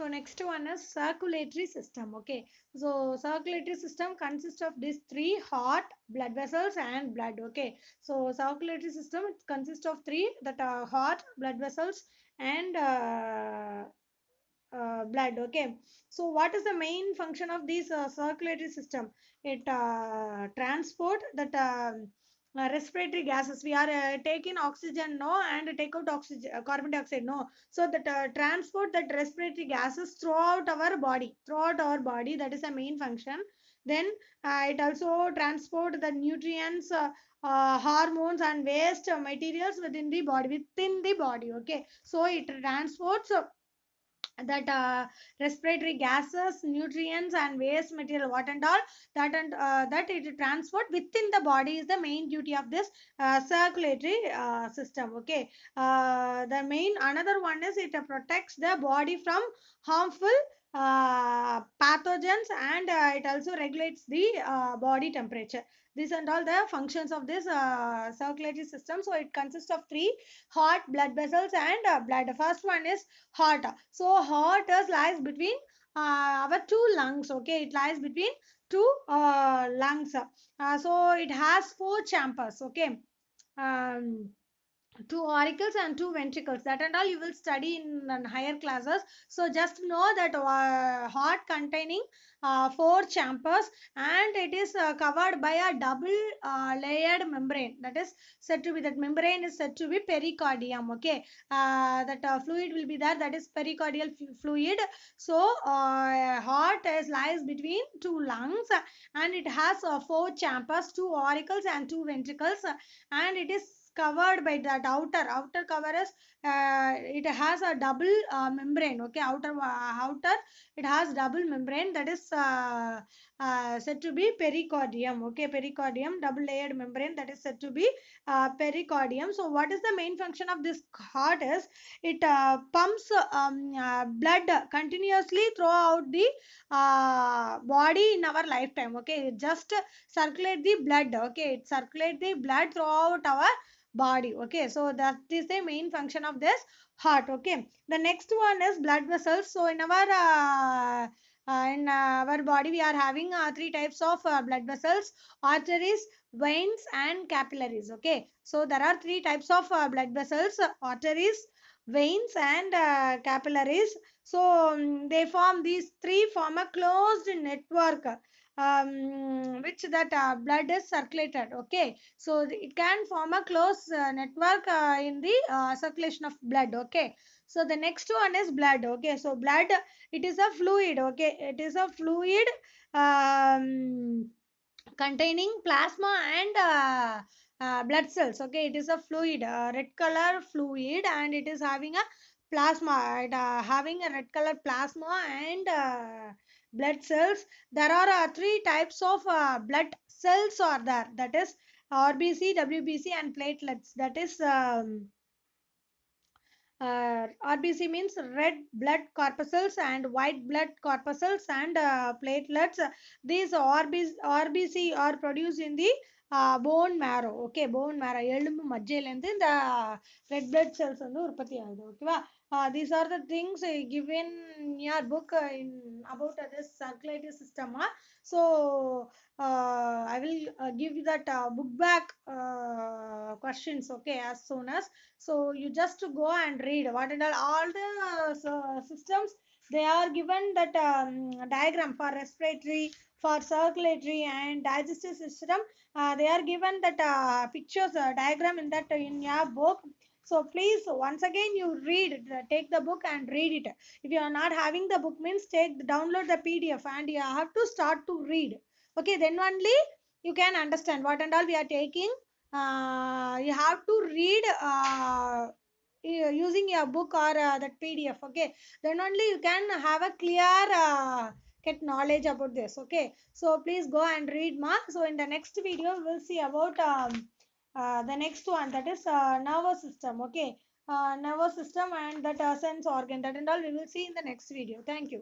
Next one is circulatory system. Okay, so circulatory system consists of these three: heart, blood vessels, and blood. Okay, so circulatory system, it consists of three, that are heart, blood vessels, and blood. Okay, so what is the main function of this circulatory system? It transport that respiratory gases. We are taking oxygen, no, and take out oxygen, carbon dioxide, no. So that transport that respiratory gases throughout our body. That is the main function. Then it also transport the nutrients, hormones, and waste materials within the body. Okay, so it transports that respiratory gases, nutrients, and waste material, what and all, that it transport within the body is the main duty of this circulatory system. Okay, the main another one is it protects the body from harmful pathogens, and it also regulates the body temperature. These and all the functions of this circulatory system. So it consists of three: heart, blood vessels, and blood. The first one is heart. So heart is lies between our two lungs. Okay, it lies between two lungs. So it has four chambers. Okay, um, two auricles and two ventricles. That and all you will study in higher classes. So just know that heart containing four chambers, and it is covered by a double layered membrane. That is said to be, that membrane is said to be pericardium. Okay, that fluid will be there, that is pericardial fluid. So heart is lies between two lungs, and it has four chambers, two auricles and two ventricles, and it is covered by that outer cover is it has a double membrane. Okay, outer it has double membrane, that is said to be pericardium. Okay, pericardium, double layered membrane, that is said to be pericardium. So what is the main function of this heart is it pumps blood continuously throughout the body in our lifetime. Okay, it just circulate the blood. Okay, it circulate the blood throughout our body. Okay, so that is the main function of this heart. Okay, the next one is blood vessels. So in our body we are having three types of blood vessels: arteries, veins, and capillaries. Okay, so there are three types of blood vessels: arteries, veins, and capillaries. So these three form a closed network, which that blood is circulated. Okay, so it can form a close network in the circulation of blood. Okay, so the next one is blood. Okay, so blood, it is a fluid. Okay, it is a fluid containing plasma and blood cells. Okay, it is a fluid, red color fluid, and it is having a plasma, having a red color plasma and blood cells. There are three types of blood cells are there, that is RBC, WBC, and platelets. That is RBC means red blood corpuscles, and white blood corpuscles, and platelets. These RBC are produced in the bone marrow. Okay, bone marrow, எலும்பு மஜ்ஜையிலேருந்து இந்த red blood cells வந்து உற்பத்தி ஆகுது. ஓகேவா? These are the things given in your book in about this circulatory system. So I will give you that book back questions. Okay, as soon as, so you just go and read what and all the systems. They are given that diagram for respiratory, for circulatory, and digestive system. They are given that pictures, diagram in that in your book. So please, once again, you read, take the book and read it. If you are not having the book, means download the PDF, and you have to start to read. Okay, then only you can understand what and all we are taking. You have to read using your book or that PDF. Okay, then only you can have a clear get knowledge about this. Okay, so please go and read ma. So in the next video we'll see about the next one, that is nervous system. Okay, nervous system and that sense organ, that and all we will see in the next video. Thank you.